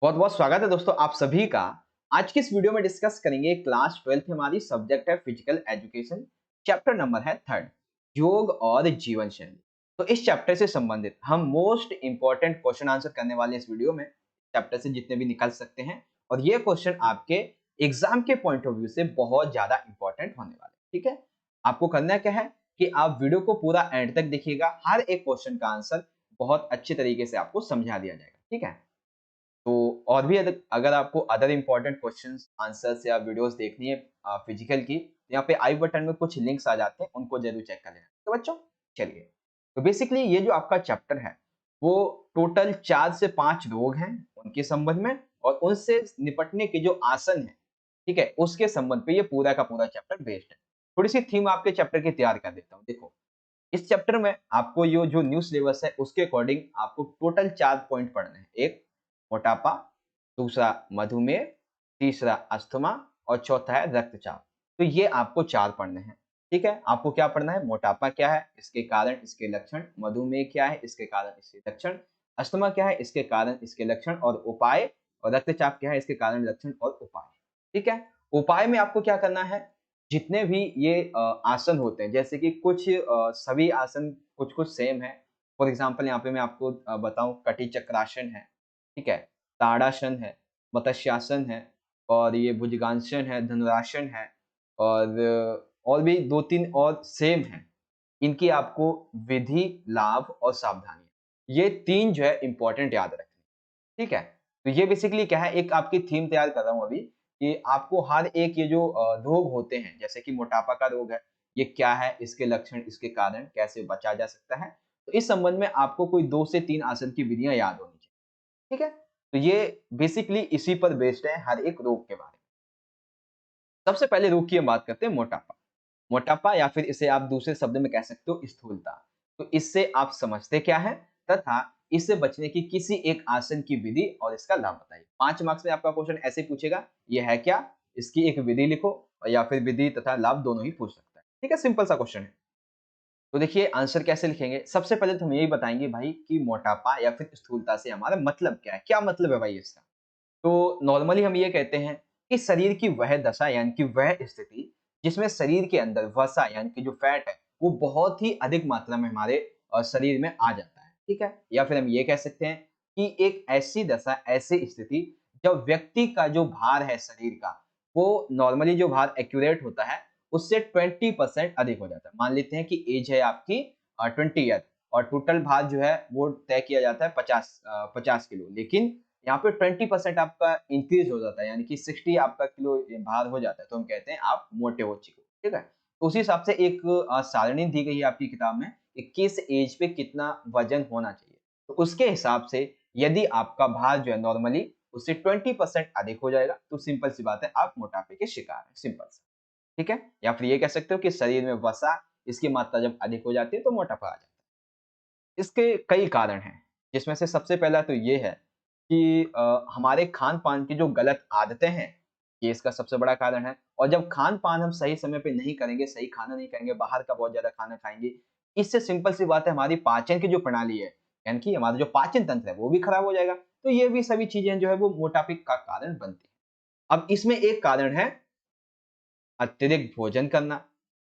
बहुत बहुत स्वागत है दोस्तों आप सभी का। आज की इस वीडियो में डिस्कस करेंगे क्लास 12th हमारी सब्जेक्ट है फिजिकल एजुकेशन। चैप्टर नंबर है थर्ड, योग और जीवन शैली। तो इस चैप्टर से संबंधित हम मोस्ट इंपॉर्टेंट क्वेश्चन आंसर करने वाले इस वीडियो में, चैप्टर से जितने भी निकल सकते हैं। और ये क्वेश्चन आपके एग्जाम के पॉइंट ऑफ व्यू से बहुत ज्यादा इंपॉर्टेंट होने वाले, ठीक है। आपको करना क्या है कि आप वीडियो को पूरा एंड तक देखिएगा, हर एक क्वेश्चन का आंसर बहुत अच्छे तरीके से आपको समझा दिया जाएगा, ठीक है। तो और भी अगर आपको अदर इंपॉर्टेंट क्वेश्चंस आंसर्स या वीडियोस देखनी है फिजिकल की, तो यहाँ पे आई बटन में कुछ लिंक्स आ जाते हैं, उनको जरूर चेक कर लेना। तो बच्चों चलिए, तो बेसिकली ये जो आपका चैप्टर है वो टोटल 4 से 5 रोग हैं उनके संबंध में, और उनसे निपटने के जो आसन है, ठीक है, उसके संबंध पे ये पूरा का पूरा चैप्टर बेस्ड है। थोड़ी सी थीम आपके चैप्टर की तैयार कर देता हूँ। देखो, इस चैप्टर में आपको ये जो न्यू सिलेबस है उसके अकॉर्डिंग आपको टोटल 4 पॉइंट पढ़ने हैं। एक मोटापा, दूसरा मधुमेह, तीसरा अस्थमा और चौथा है रक्तचाप। तो ये आपको 4 पढ़ने हैं, ठीक है। आपको क्या पढ़ना है? मोटापा क्या है, इसके कारण, इसके लक्षण। मधुमेह क्या है, इसके कारण, इसके लक्षण। अस्थमा क्या है, इसके कारण, इसके लक्षण और उपाय। और रक्तचाप क्या है, इसके कारण, लक्षण और उपाय, ठीक है। उपाय में आपको क्या करना है, जितने भी ये आसन होते हैं, जैसे कि कुछ सभी आसन कुछ-कुछ सेम है। फॉर एग्जांपल यहाँ पे मैं आपको बताऊँ, कटी चक्रासन है, ठीक है, ताड़ासन है, मत्स्यासन है और ये भुजंगासन है, धनुरासन है और भी 2-3 और सेम हैं। इनकी आपको विधि, लाभ और सावधानियाँ, ये 3 जो है इम्पोर्टेंट याद रखनी, ठीक है। तो ये बेसिकली क्या है, एक आपकी थीम तैयार कर रहा हूँ अभी कि आपको हर एक ये जो रोग होते हैं, जैसे कि मोटापा का रोग है, ये क्या है, इसके लक्षण, इसके कारण, कैसे बचा जा सकता है। तो इस संबंध में आपको कोई 2 से 3 आसन की विधियाँ याद होनी चाहिए, ठीक है। तो ये बेसिकली इसी पर बेस्ड है, हर एक रोग के बारे में। सबसे पहले रोग की हम बात करते हैं, मोटापा। मोटापा या फिर इसे आप दूसरे शब्द में कह सकते हो स्थूलता। तो इससे आप समझते क्या है तथा इससे बचने की किसी एक आसन की विधि और इसका लाभ बताइए। 5 मार्क्स में आपका क्वेश्चन ऐसे ही पूछेगा, ये है क्या, इसकी एक विधि लिखो, और या फिर विधि तथा लाभ दोनों ही पूछ सकता है, ठीक है। सिंपल सा क्वेश्चन है। तो देखिए आंसर कैसे लिखेंगे, सबसे पहले तो हम यही बताएंगे भाई कि मोटापा या फिर स्थूलता से हमारा मतलब क्या है, क्या मतलब है भाई इसका। तो नॉर्मली हम ये कहते हैं कि शरीर की वह दशा यानी कि वह स्थिति जिसमें शरीर के अंदर वसा यानी कि जो फैट है वो बहुत ही अधिक मात्रा में हमारे शरीर में आ जाता है, ठीक है। या फिर हम ये कह सकते हैं कि एक ऐसी दशा, ऐसी स्थिति जब व्यक्ति का जो भार है शरीर का, वो नॉर्मली जो भार एक्यूरेट होता है उससे 20% अधिक हो जाता है। मान लेते हैं कि एज है आपकी 20 ईयर और टोटल भार जो है वो तय किया जाता है 50 किलो, लेकिन यहाँ पे 20% आपका इंक्रीज हो जाता है, यानी कि 60 आपका किलो भार हो जाता है, तो हम कहते हैं आप मोटे हो चुके हो, ठीक है। तो उसी हिसाब से एक सारणी दी गई है आपकी किताब में कि किस एज पे कितना वजन होना चाहिए। तो उसके हिसाब से यदि आपका भार जो है नॉर्मली उससे 20% अधिक हो जाएगा, तो सिंपल सी बात है आप मोटापे के शिकार हैं, सिंपल सा, ठीक है। या फिर ये कह सकते हो कि शरीर में वसा, इसकी मात्रा जब अधिक हो जाती है तो मोटापा आ जाता है। इसके कई कारण हैं, जिसमें से सबसे पहला तो ये है कि हमारे खान-पान की जो गलत आदतें हैं, ये इसका सबसे बड़ा कारण है। और जब खान-पान हम सही समय पे नहीं करेंगे, सही खाना नहीं खाएँगे, बाहर का बहुत ज़्यादा खाना खाएँगे, इससे सिंपल सी बात है हमारी पाचन की जो प्रणाली है, यानी कि हमारा जो पाचन तंत्र है, वो भी खराब हो जाएगा। तो ये भी सभी चीज़ें जो है वो मोटापे का कारण बनती हैं। अब इसमें एक कारण है अत्यधिक भोजन करना,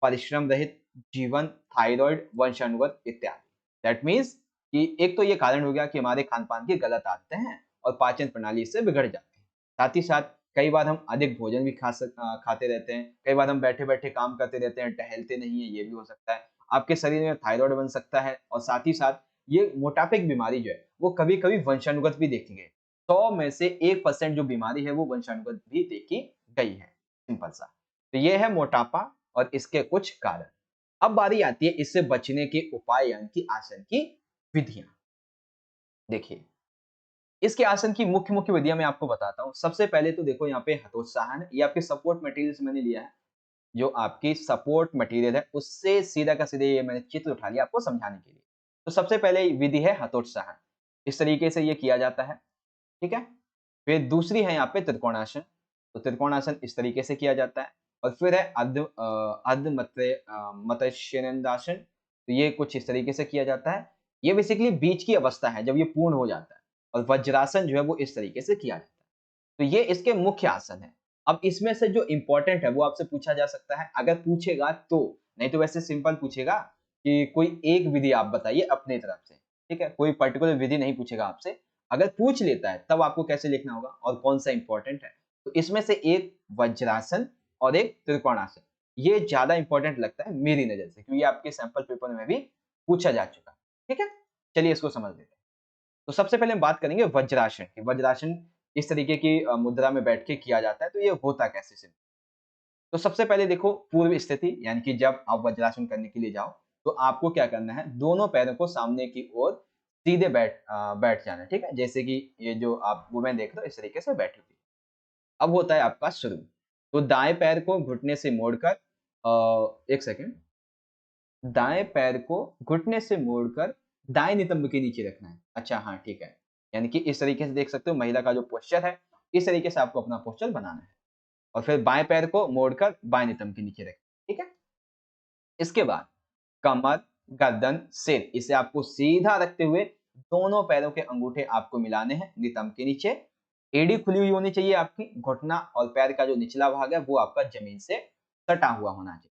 परिश्रम रहित जीवन, थायराइड, वंशानुगत इत्यादि। दैट मीन्स कि एक तो ये कारण हो गया कि हमारे खान-पान की गलत आदतें हैं और पाचन प्रणाली इससे बिगड़ जाती है। साथ ही साथ कई बार हम अधिक भोजन भी खाते रहते हैं। कई बार हम बैठे-बैठे काम करते रहते हैं, टहलते नहीं हैं, ये भी हो सकता है। आपके शरीर में थायराइड बन सकता है और साथ ही साथ ये मोटापे की बीमारी जो है, वो कभी-कभी वंशानुगत भी देखी गई है। 100 में से 1% जो बीमारी है, वो वंशानुगत भी देखी गई है। सिंपल सा। तो ये है मोटापा और इसके कुछ कारण। अब बारी आती है इससे बचने के उपाय यानी कि आसन की विधियां। देखिए, इसके आसन की मुख्य मुख्य विधियां मैं आपको बताता हूं। सबसे पहले तो देखो, यहाँ पे हतोत्साहन, ये आपके सपोर्ट मटेरियल से मैंने लिया है। जो आपकी सपोर्ट मटेरियल है उससे सीधा का सीधे ये मैंने चित्र उठा लिया आपको समझाने के लिए। तो सबसे पहले विधि है हतोत्साहन, इस तरीके से ये किया जाता है, ठीक है। फिर दूसरी है यहाँ पे त्रिकोणासन, तो त्रिकोणासन इस तरीके से किया जाता है। और फिर है मत्स्येंद्रासन, तो ये कुछ इस तरीके से किया जाता है। ये बेसिकली बीच की अवस्था है जब ये पूर्ण हो जाता है। और वज्रासन जो है वो इस तरीके से किया जाता है। तो ये इसके मुख्य आसन है। अब इसमें से जो इम्पोर्टेंट है वो आपसे पूछा जा सकता है, अगर पूछेगा तो, नहीं तो वैसे सिंपल पूछेगा कि कोई एक विधि आप बताइए अपनी तरफ से, ठीक है? कोई पर्टिकुलर विधि नहीं पूछेगा आपसे। अगर पूछ लेता है तब आपको कैसे लिखना होगा और कौन-सा इम्पोर्टेंट है। तो इसमें से एक वज्रासन और एक त्रिकोणासन, ये ज़्यादा इम्पोर्टेंट लगता है मेरी नज़र से, क्योंकि आपके सैंपल पेपर में भी पूछा जा चुका है, ठीक है? चलिए इसको समझ लेते हैं। तो सबसे पहले हम बात करेंगे वज्रासन की। वज्रासन इस तरीके की मुद्रा में बैठ के किया जाता है, तो ये होता कैसे से? तो सबसे पहले देखो पूर्व स्थिति, यानी कि जब आप वज्रासन करने के लिए जाओ, तो आपको क्या करना है, दोनों पैरों को सामने की ओर सीधे बैठ जाना है, ठीक है? जैसे कि ये जो आप वुमेन देख रहे हो इस तरीके से बैठी हुई। अब होता है आपका शुरू। तो दाएँ पैर को घुटने से मोड़कर 1 सेकंड, दाएँ पैर को घुटने से मोड़कर दाएँ नितंब के नीचे रखना है। अच्छा हाँ, ठीक है। यानी कि इस तरीके से देख सकते हो महिला का जो पोस्चर है, इस तरीके से आपको अपना पोस्चर बनाना है। और फिर बाएँ पैर को मोड़कर बाएँ नितंब के नीचे रखें, ठीक है? इसके बाद कमर, गर्दन, सिर, इसे आपको सीधा रखते हुए दोनों पैरों के अंगूठे आपको मिलाने हैं नितंब के नीचे। एड़ी खुली हुई होनी चाहिए आपकी, घुटना और पैर का जो निचला भाग है वो आपका जमीन से सटा हुआ होना चाहिए।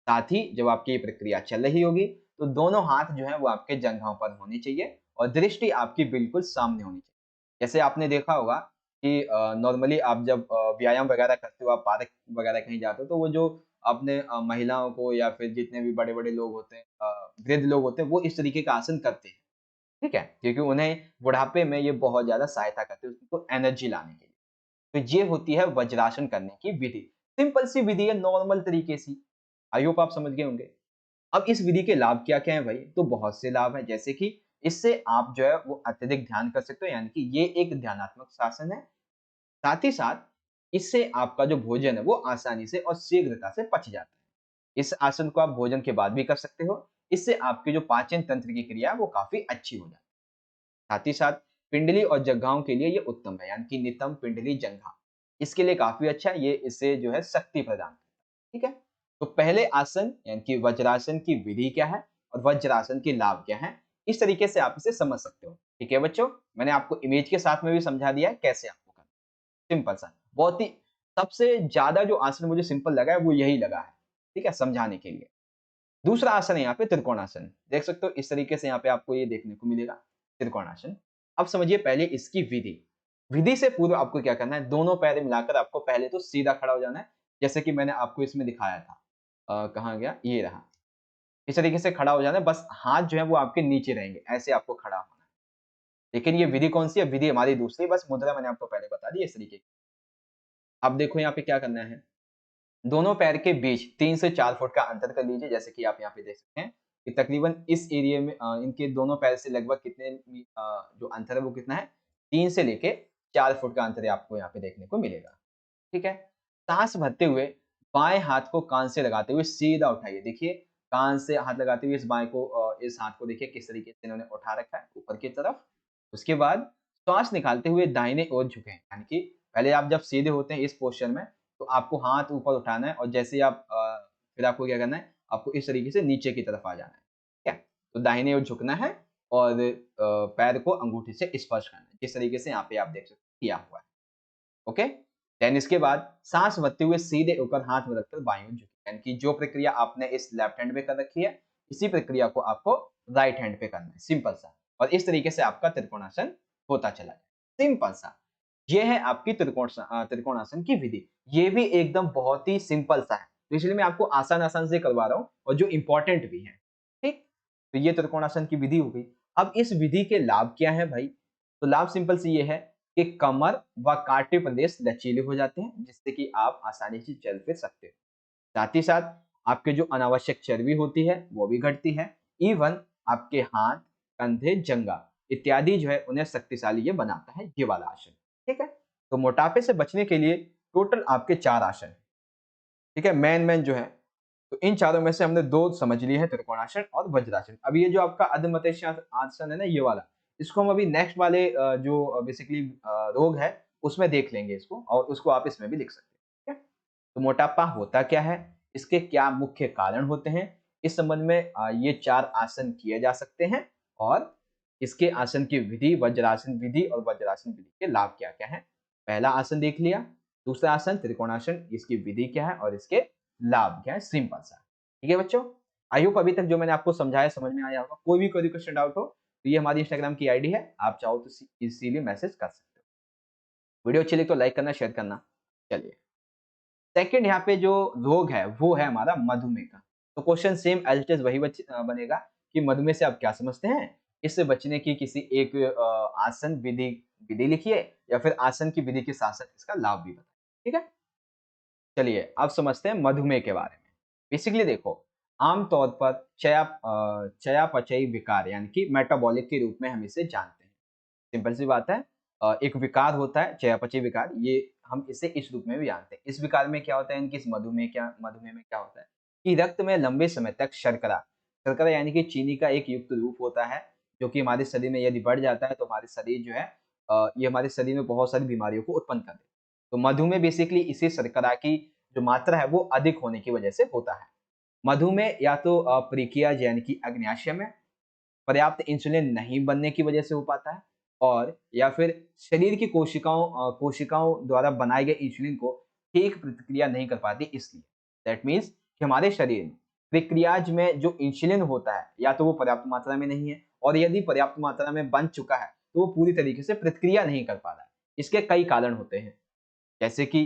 साथ ही जब आपकी ये प्रक्रिया चल रही होगी, तो दोनों हाथ जो हैं वो आपके जंघाओं पर होने चाहिए और दृष्टि आपकी बिल्कुल सामने होनी चाहिए। जैसे आपने देखा होगा कि नॉर्मली आप जब व्यायाम वगैरह करते हो, आप पार्क वगैरह कहीं जाते हो, तो वो जो अपने महिलाओं को या फिर जितने भी बड़े-बड़े लोग होते हैं, वृद्ध लोग होते हैं, वो इस तरीके का आसन करते हैं, ठीक है? क्योंकि उन्हें बुढ़ापे में ये बहुत ज़्यादा सहायता करती है, उनको एनर्जी लाने के लिए। तो ये होती है वज्रासन करने की विधि। सिंपल सी विधि है, नॉर्मल तरीके से। आई होप आप समझ गए होंगे। अब इस विधि के लाभ क्या-क्या हैं भाई? तो बहुत से लाभ हैं, जैसे कि इससे आप जो है वो अत्यधिक ध्यान कर सकते हो, यानी कि ये एक ध्यानात्मक शासन है। साथ ही साथ इससे आपका जो भोजन है वो आसानी से और शीघ्रता से पच जाता है। इस आसन को आप भोजन के बाद भी कर सकते हो। इससे आपकी जो पाचन तंत्र की क्रिया है वो काफ़ी अच्छी हो जाती है। साथ ही साथ पिंडली और जंघाओं के लिए ये उत्तम है, यानी कि नितंब, पिंडली, जंघा। इसके लिए काफ़ी अच्छा है, ये इससे जो है शक्ति प्रदान करता है। ठीक है? तो पहले आसन यानी कि वज्रासन की विधि क्या है और वज्रासन के लाभ क्या हैं? इस तरीके से आप इसे समझ सकते हो। ठीक है बच्चों? मैंने आपको इमेज के साथ में भी समझा दिया है कैसे आपको करना है। सिंपल सा, बहुत ही सबसे ज़्यादा जो आसन मुझे सिंपल लगा है वो यही लगा है। ठीक है? समझाने के लिए। दूसरा आसन है यहाँ पे त्रिकोणासन। देख सकते हो इस तरीके से यहाँ पे आपको ये देखने को मिलेगा, त्रिकोणासन। अब समझिए पहले इसकी विधि। विधि से पूर्व आपको क्या करना है, दोनों पैर मिलाकर आपको पहले तो सीधा खड़ा हो जाना है, जैसे कि मैंने आपको इसमें दिखाया था। कहाँ गया? ये रहा। इस तरीके से खड़ा हो जाना है, बस हाथ जो है वो आपके नीचे रहेंगे, ऐसे आपको खड़ा होना है। लेकिन ये विधि कौन-सी है? विधि हमारी दूसरी, बस मुद्रा मैंने आपको पहले बता दी इस तरीके की। अब देखो यहाँ पे क्या करना है, दोनों पैर के बीच 3 से 4 फुट का अंतर कर लीजिए, जैसे कि आप यहाँ पे देख सकते हैं कि तकरीबन इस एरिया में इनके दोनों पैर से लगभग जो अंतर है वो कितना है, 3 से लेके 4 फुट का अंतर आपको यहाँ पे देखने को मिलेगा। ठीक है? साँस भरते हुए बाएँ हाथ को कान से लगाते हुए सीधा उठाइए। देखिए, कान से हाथ लगाते हुए इस हाथ को देखिए किस तरीके से इन्होंने उठा रखा है ऊपर की तरफ। उसके बाद श्वास निकालते हुए दाहिने ओर झुकें, यानी कि पहले आप जब सीधे होते हैं इस पोस्चर में, तो आपको हाथ ऊपर उठाना है और जैसे ही फिर आपको क्या करना है, आपको इस तरीके से नीचे की तरफ आ जाना है। ठीक है? तो दाहिने ओर झुकना है और पैर को अंगूठे से स्पर्श करना है। जिस तरीके से यहाँ पे आप देख सकते हैं किया हुआ है। ओके? देन इसके बाद साँस भरते हुए सीधे ऊपर हाथ में रखकर बाईं ओर झुकें। यानी कि जो प्रक्रिया आपने इस लेफ्ट हैंड पे कर रखी है, इसी प्रक्रिया को आपको राइट हैंड पे करना है, सिंपल सा। और इस तरीके से आपका त्रिकोणासन होता चला जाए, सिंपल सा। ये है आपकी त्रिकोणासन की विधि। ये भी एकदम बहुत ही सिंपल सा है। तो इसलिए मैं आपको आसान-आसान से करवा रहा हूँ और जो इम्पोर्टेंट भी है। ठीक? तो ये त्रिकोणासन की विधि हो गई। अब इस विधि के लाभ क्या हैं भाई? तो लाभ सिंपल से ये है कि कमर व काटे प्रदेश लचीले हो जाते हैं, जिससे कि आप आसानी से चल फिर सकते हो। साथ ही साथ आपके जो अनावश्यक चर्बी होती है, वो भी घटती है। इवन आपके हाथ, कंधे, जंघा इत्यादि जो है उन्हें शक्तिशाली ये बनाता है, ये वाला आसन। ठीक है? तो मोटापे से बचने के लिए टोटल आपके 4 आसन हैं। ठीक है? मेन जो है, तो इन चारों में से हमने 2 समझ लिए हैं, त्रिकोणासन और वज्रासन। अब ये जो आपका अधमतेश आसन है ना ये वाला, इसको हम अभी नेक्स्ट वाले जो बेसिकली रोग है, उसमें देख लेंगे इसको और उसको आप इसमें भी लिख सकते हैं। ठीक है? तो मोटापा होता क्या है? इसके क्या मुख्य कारण होते हैं? इस संबंध में ये 4 आसन किए जा सकते हैं और इसके आसन की विधि, वज्रासन विधि और वज्रासन विधि के लाभ क्या-क्या हैं? पहला आसन देख लिया, दूसरा आसन त्रिकोणासन, इसकी विधि क्या है और इसके लाभ क्या है, सिंपल सा। ठीक है बच्चों, आई होप अभी तक जो मैंने आपको समझाया समझ में आया होगा। कोई भी क्वेश्चन डाउट हो तो ये हमारी इंस्टाग्राम की आईडी है, आप चाहो तो इजीली मैसेज कर सकते हो। वीडियो अच्छी लगी तो लाइक करना, शेयर करना। चलिए, सेकंड यहाँ पे जो रोग है वो है हमारा मधुमेह का। तो question same as it is वही बनेगा कि मधुमेह से आप क्या समझते हैं? इससे बचने की किसी एक आसन विधि विधि लिखिए या फिर आसन की विधि के साथ-साथ इसका लाभ भी बताइए। ठीक है? चलिए, अब समझते हैं मधुमेह के बारे में। बेसिकली देखो, आम तौर पर चयापचयी विकार यानी कि मेटाबॉलिक के रूप में हम इसे जानते हैं। सिंपल सी बात है, एक विकार होता है चयापचय विकार, ये हम इसे इस रूप में भी जानते हैं। इस विकार में क्या होता है, इनकी इस मधुमेह में क्या होता है कि रक्त में लंबे समय तक शर्करा शर्करा यानी कि चीनी का एक युक्त रूप होता है, जो कि हमारे शरीर में यदि बढ़ जाता है तो हमारे शरीर जो है ये हमारे शरीर में बहुत सारी बीमारियों को उत्पन्न कर देता है। तो मधुमेह बेसिकली इसी शर्करा की जो मात्रा है वो अधिक होने की वजह से होता है। मधुमेह या तो प्रीकियाज यानी कि अग्न्याशय में पर्याप्त इंसुलिन नहीं बनने की वजह से हो पाता है, और या फिर शरीर की कोशिकाओं द्वारा बनाए गए इंसुलिन को ठीक प्रतिक्रिया नहीं कर पाती इसलिए। दैट मीन्स कि हमारे शरीर में प्रक्रियाज में जो इंसुलिन होता है या तो वो पर्याप्त मात्रा में नहीं है, और यदि पर्याप्त मात्रा में बन चुका है तो वो पूरी तरीके से प्रतिक्रिया नहीं कर पा रहा है। इसके कई कारण होते हैं, जैसे कि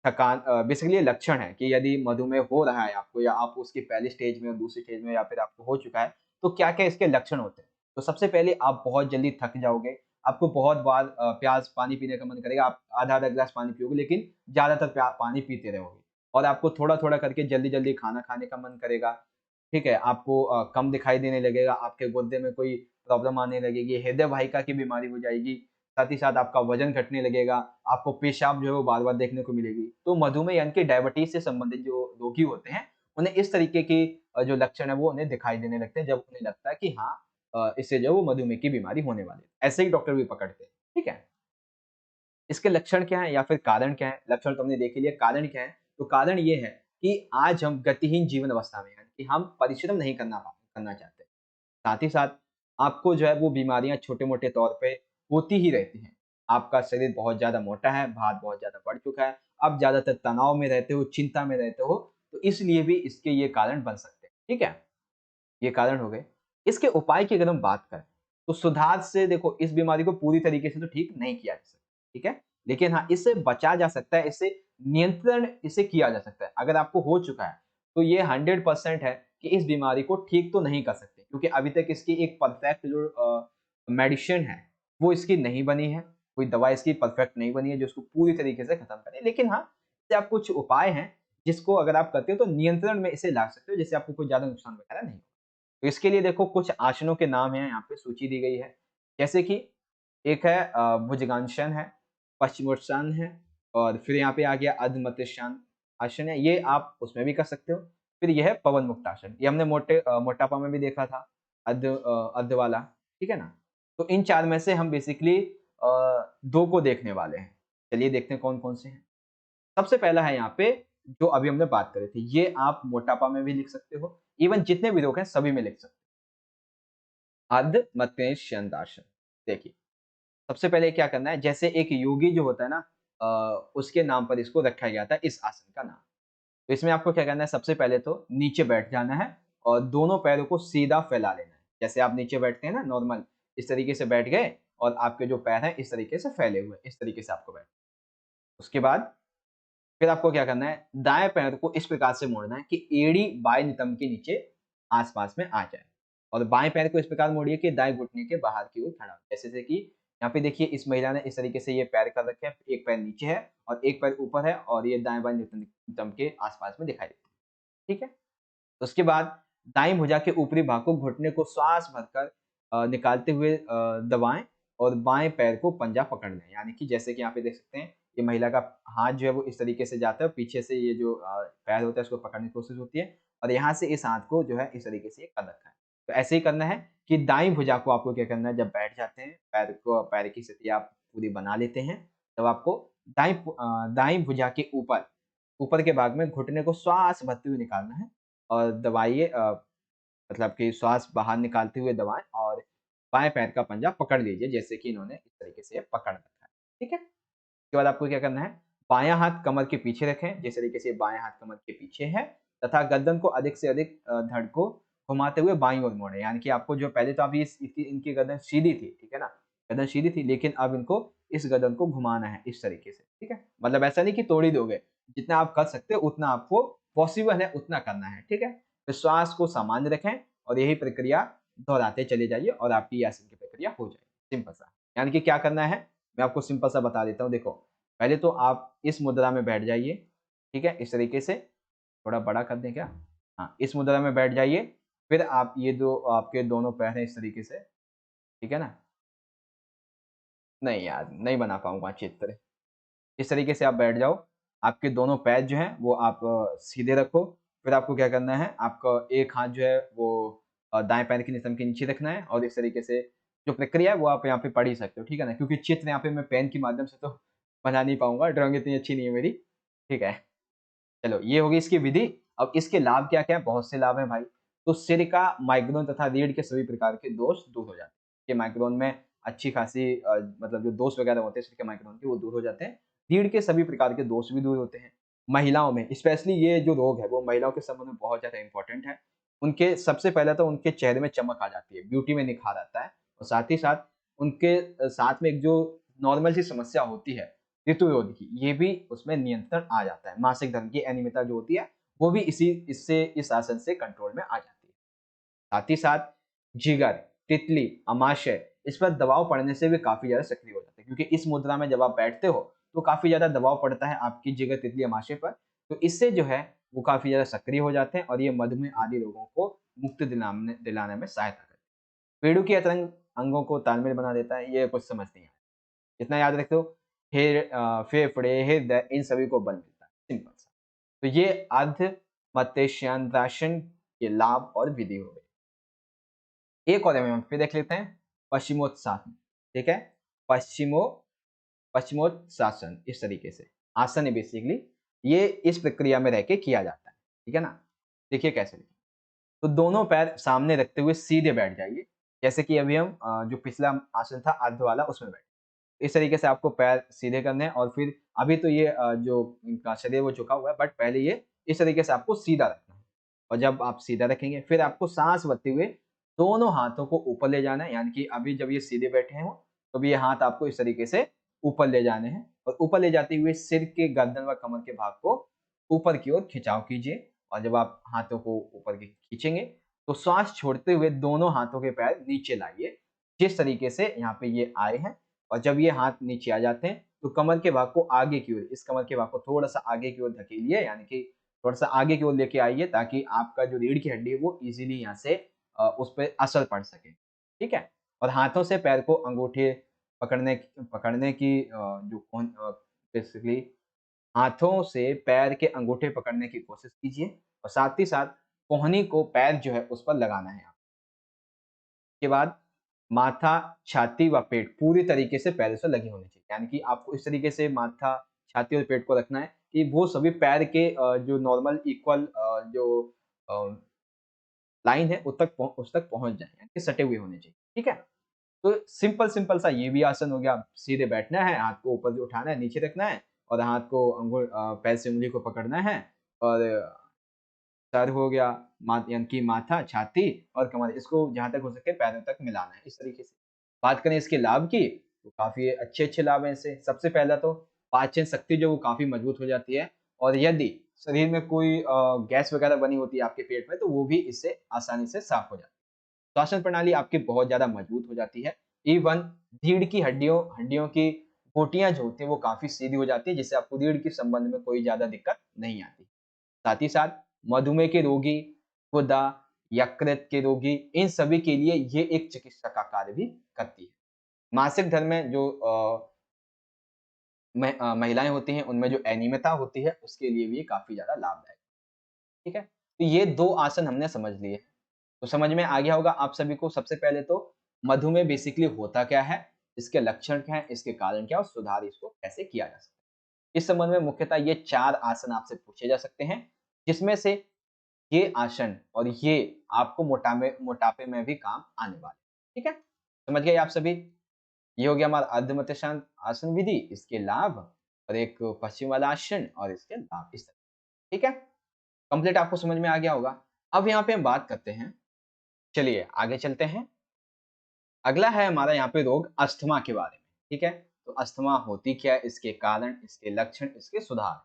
थकान, बेसिकली ये लक्षण है कि यदि मधुमेह हो रहा है आपको या आप उसकी पहली स्टेज में, दूसरी स्टेज में या फिर आपको हो चुका है, तो क्या-क्या इसके लक्षण होते हैं। तो सबसे पहले आप बहुत जल्दी थक जाओगे, आपको बहुत बार प्यास पानी पीने का मन करेगा, आप आधा-आधा ग्लास पानी पियोगे लेकिन ज़्यादातर पानी पीते रहोगे, और आपको थोड़ा-थोड़ा करके जल्दी-जल्दी खाना खाने का मन करेगा, ठीक है? आपको कम दिखाई देने लगेगा, आपके गुर्दे में कोई प्रॉब्लम आने लगेगी, हृदय वाहिका की बीमारी हो जाएगी, साथ ही साथ आपका वजन घटने लगेगा, आपको पेशाब जो है वो बार-बार देखने को मिलेगी। तो मधुमेह यानी कि डायबिटीज़ से संबंधित जो रोगी होते हैं, उन्हें इस तरीके की जो लक्षण है वो उन्हें दिखाई देने लगते हैं, जब उन्हें लगता है कि हाँ, इससे जो है वो मधुमेह की बीमारी होने वाली है। ऐसे ही डॉक्टर भी पकड़ते हैं, ठीक है? इसके लक्षण क्या हैं या फिर कारण क्या है? लक्षण तो हमने देख ही लिया, कारण क्या है? तो कारण ये है कि आज हम गतिहीन जीवन अवस्था में हैं, कि हम परिश्रम नहीं करना चाहते। साथ ही साथ आपको जो है वो बीमारियाँ छोटे-मोटे तौर पे होती ही रहती हैं। आपका शरीर बहुत ज़्यादा मोटा है, भार बहुत ज़्यादा बढ़ चुका है, आप ज़्यादातर तनाव में रहते हो, चिंता में रहते हो, तो इसलिए भी इसके ये कारण बन सकते हैं, ठीक है? ये कारण हो गए। इसके उपाय की अगर हम बात करें, तो सुधार से देखो इस बीमारी को पूरी तरीके से तो ठीक नहीं किया जा सकता, ठीक है? लेकिन हाँ, इससे बचा जा सकता है, इससे नियंत्रण इसे किया जा सकता है। अगर आपको हो चुका है, तो ये 100% है कि इस बीमारी को ठीक तो नहीं कर सकते, क्योंकि अभी तक इसकी एक परफेक्ट जो मेडिसिन है, वो इसकी नहीं बनी है। कोई दवा इसकी परफेक्ट नहीं बनी है जो इसको पूरी तरीके से खत्म करे। लेकिन हाँ, इससे आप कुछ उपाय हैं, जिसको अगर आप करते हो तो नियंत्रण में इसे ला सकते हो, जिससे आपको कोई ज़्यादा नुकसान वगैरह नहीं हो। तो इसके लिए देखो कुछ आसनों के नाम हैं, यहाँ पे सूची दी गई है। जैसे कि एक है भुजंगासन है, पश्चिमोत्तान है, और फिर यहाँ पे आ गया अधमस्तान आसन है, ये आप उसमें भी कर सकते हो। फिर ये है पवन मुक्तासन, ये हमने मोटापा में भी देखा था, अर्ध वाला, ठीक है ना? तो इन 4 में से हम बेसिकली 2 को देखने वाले हैं। चलिए देखते हैं कौन-कौन से हैं। सबसे पहला है यहाँ पे जो अभी हमने बात करी थी, ये आप मोटापा में भी लिख सकते हो, इवन जितने भी रोग हैं सभी में लिख सकते हो। अधमस्तासन, देखिए, सबसे पहले क्या करना है, जैसे एक योगी जो होता है ना, उसके नाम पर इसको रखा गया था इस आसन का नाम। तो इसमें आपको क्या करना है, सबसे पहले तो नीचे बैठ जाना है और दोनों पैरों को सीधा फैला लेना है। जैसे आप नीचे बैठते हैं ना नॉर्मल, इस तरीके से बैठ गए और आपके जो पैर हैं इस तरीके से फैले हुए, इस तरीके से आपको बैठ, उसके बाद फिर आपको क्या करना है, दाएँ पैर को इस प्रकार से मोड़ना है कि एड़ी बाएँ नितंब के नीचे आस-पास में आ जाए, और बाएँ पैर को इस प्रकार मोड़िए कि दाएँ घुटने के बाहर की ओर खड़ा हो। जैसे कि यहाँ पे देखिए इस महिला ने इस तरीके से ये पैर कर रखे हैं, एक पैर नीचे है और एक पैर ऊपर है, और ये दाएँ-बाएँ नितंब के आस-पास में दिखाई देते हैं। ठीक है? उसके बाद दाईं भुजा के ऊपरी भाग को, घुटने को श्वास भरकर निकालते हुए दबाएँ और बाएँ पैर को पंजा पकड़ लें। यानी कि जैसे कि यहाँ पे देख सकते हैं, ये महिला का हाथ जो है वो इस तरीके से जाता है, पीछे से ये जो पैर होता है इसको पकड़ने की कोशिश होती है, और यहाँ से इस हाथ को जो है इस तरीके से ये कर रखा है। तो ऐसे ही करना है कि दाईं भुजा को आपको क्या करना है, जब बैठ जाते हैं, पैर की स्थिति आप पूरी बना लेते हैं, तब आपको दाईं भुजा के ऊपर के भाग में घुटने को श्वास भरते हुए निकालना है और दबाइए, मतलब कि श्वास बाहर निकालते हुए दबाएँ और बाएँ पैर का पंजा पकड़ लीजिए, जैसे कि इन्होंने इस तरीके से पकड़ रखा है। ठीक है? उसके बाद आपको क्या करना है, बायां हाथ कमर के पीछे रखें, जिस तरीके से बायां हाथ कमर के पीछे है, तथा गर्दन को अधिक से अधिक धड़ को घुमाते हुए बाईं ओर मोड़ें। यानी कि आपको जो पहले तो आप ये इनकी गर्दन सीधी थी, ठीक है ना? गर्दन सीधी थी, लेकिन अब इनको इस गर्दन को घुमाना है इस तरीके से, ठीक है? मतलब ऐसा नहीं कि तोड़ ही दोगे, जितना आप कर सकते हो उतना आपको पॉसिबल है उतना करना है, ठीक है? तो श्वास को सामान्य रखें और यही प्रक्रिया दोहराते चले जाइए और आपकी ये आसन की प्रक्रिया हो जाएगी, सिंपल सा। यानी कि क्या करना है, मैं आपको सिंपल सा बता देता हूँ। देखो, पहले तो आप इस मुद्रा में बैठ जाइए, ठीक है? इस तरीके से, थोड़ा बड़ा कर दें क्या? हाँ, इस मुद्रा में बैठ जाइए, फिर आप ये जो आपके दोनों पैर हैं इस तरीके से, ठीक है ना? नहीं यार, नहीं बना पाऊँगा चित्र। इस तरीके से आप बैठ जाओ, आपके दोनों पैर जो हैं वो आप सीधे रखो, फिर आपको क्या करना है, आपका एक हाथ जो है वो दाएँ पैर के नितंब के नीचे रखना है और इस तरीके से जो प्रक्रिया है वो आप यहाँ पे पढ़ ही सकते हो, ठीक है ना? क्योंकि चित्र यहाँ पे मैं पेन के माध्यम से तो बना नहीं पाऊँगा, ड्राइंग इतनी अच्छी नहीं है मेरी, ठीक है? चलो, ये होगी इसकी विधि। अब इसके लाभ क्या-क्या हैं? बहुत से लाभ हैं भाई। तो सिर का माइग्रेन तथा रीढ़ के सभी प्रकार के दोष दूर हो जाते हैं। ये माइग्रेन में अच्छी खासी मतलब जो दोष वगैरह होते हैं सिर के माइग्रेन के वो दूर हो जाते हैं। रीढ़ के सभी प्रकार के दोष भी दूर होते हैं। महिलाओं में स्पेशली ये जो रोग है वो महिलाओं के संबंध में बहुत ज़्यादा इम्पोर्टेंट है। उनके सबसे पहले तो उनके चेहरे में चमक आ जाती है, ब्यूटी में निखार आता है और साथ ही साथ उनके साथ में एक जो नॉर्मल सी समस्या होती है ऋतुरोध की, ये भी उसमें नियंत्रण आ जाता है। मासिक धर्म की अनियमितता जो होती है, वो भी इस आसन से कंट्रोल में आ जाती है। साथ ही साथ जिगर, तितली, अमाशय इस पर दबाव पड़ने से भी काफ़ी ज़्यादा सक्रिय हो जाते हैं क्योंकि इस मुद्रा में जब आप बैठते हो, तो काफ़ी ज़्यादा दबाव पड़ता है आपकी जिगर, तितली, अमाशय पर। तो इससे जो है वो काफ़ी ज़्यादा सक्रिय हो जाते हैं और ये मधुमेह आदि रोगों को मुक्ति दिलाने दिलाने में सहायता करते हैं। पेड़ों की अंतरंग अंगों को तालमेल बना देता है, ये कुछ समझ नहीं आया। जितना याद रखते हो, फेफड़े, हृदय इन सभी को बल मिलता है, सिंपल सा। तो ये अर्ध मत्स्यांद्रासन के लाभ और विधि हो गई। एक और हम फिर देख लेते हैं, पश्चिमोत्तासन, ठीक है? पश्चिमो पश्चिमोत्तासन इस तरीके से आसन है बेसिकली, ये इस प्रक्रिया में रह के किया जाता है, ठीक है ना? देखिए कैसे। तो दोनों पैर सामने रखते हुए सीधे बैठ जाइए, जैसे कि अभी हम जो पिछला आसन था अर्ध वाला उसमें बैठे। इस तरीके से आपको पैर सीधे करने हैं और फिर अभी तो ये जो इनका शरीर वो झुका हुआ है बट पहले ये इस तरीके से आपको सीधा रखना है। और जब आप सीधा रखेंगे फिर आपको साँस भरते हुए दोनों हाथों को ऊपर ले जाना है, यानी कि अभी जब ये सीधे बैठे हों, तो भी ये हाथ आपको इस तरीके से ऊपर ले जाने हैं और ऊपर ले जाते हुए सिर के गर्दन व कमर के भाग को ऊपर की ओर खिंचाव कीजिए और जब आप हाथों को ऊपर की खींचेंगे, तो श्वास छोड़ते हुए दोनों हाथों के पैर नीचे लाइए, जिस तरीके से यहाँ पे ये आए हैं। और जब ये हाथ नीचे आ जाते हैं, तो कमर के भाग को आगे की ओर, इस कमर के भाग को थोड़ा-सा आगे की ओर धकेलिए, यानी कि थोड़ा-सा आगे की ओर लेके आइए ताकि आपका जो रीढ़ की हड्डी है वो ईज़िली यहाँ से उस पे असर पड़ सके, ठीक है? और हाथों से पैर को अंगूठे पकड़ने की बेसिकली हाथों से पैर के अंगूठे पकड़ने की कोशिश कीजिए और साथ ही साथ कोहनी को पैर जो है उस पर लगाना है। के बाद माथा, छाती व पेट पूरी तरीके से पैरों से लगे होने चाहिए। यानी कि आपको इस तरीके से माथा, छाती और पेट को रखना है कि वो सभी पैर के जो नॉर्मल इक्वल जो अ, लाइन है उस तक पहुँच जाएँ, यानी कि सटे हुए होने चाहिए। ठीक है? तो सिंपल सा ये भी आसन हो गया। सीधे बैठना है, हाथ को ऊपर उठाना है, नीचे रखना है और हाथ को पैर से उँगली को पकड़ना है और सर हो गया, यानी कि माथा, छाती और कमर, इसको जहाँ तक हो सके पैरों तक मिलाना है, इस तरीके से। बात करें इसके लाभ की, तो काफ़ी अच्छे-अच्छे लाभ हैं इससे। सबसे पहला तो पाचन शक्ति जो वो काफ़ी मजबूत हो जाती है और यदि शरीर में कोई गैस वगैरह बनी होती है आपके पेट में, तो वो भी इससे आसानी से साफ़ हो जाती है। श्वसन प्रणाली आपकी बहुत ज़्यादा मजबूत हो जाती है। इवन रीढ़ की हड्डियों की बोटियाँ जो होती हैं, वो काफ़ी सीधी हो जाती है, जिससे आपको रीढ़ के संबंध में कोई ज़्यादा दिक्कत नहीं आती। साथ ही साथ मधुमेह के रोगी, गुर्दा, यकृत के रोगी, इन सभी के लिए ये एक चिकित्सा का कार्य भी करती है। मासिक धर्म में जो महिलाएँ होती हैं, उनमें जो अनियमितता होती है, उसके लिए भी ये काफ़ी ज़्यादा लाभदायक है। ठीक है? तो ये 2 आसन हमने समझ लिए। तो समझ में आ गया होगा आप सभी को। सबसे पहले तो मधुमेह बेसिकली होता क्या है, इसके लक्षण क्या हैं, इसके कारण क्या है और सुधार इसको कैसे किया जा सकता है। इस संबंध में मुख्यतः ये 4 आसन आपसे पूछे जा सकते हैं, जिसमें से ये आसन और ये आपको मोटापे में भी काम आने वाले हैं। ठीक है? समझ गए आप सभी? ये हो गया हमारा अर्धमत्स्यांग आसन विधि, इसके लाभ और एक पश्चिम वाला आसन और इसके लाभ इस तरह। ठीक है? कंप्लीट आपको समझ में आ गया होगा। अब यहाँ पे हम बात करते हैं, चलिए आगे चलते हैं। अगला है हमारा यहाँ पे रोग अस्थमा के बारे में, ठीक है? तो अस्थमा होती क्या है, इसके कारण, इसके लक्षण, इसके सुधार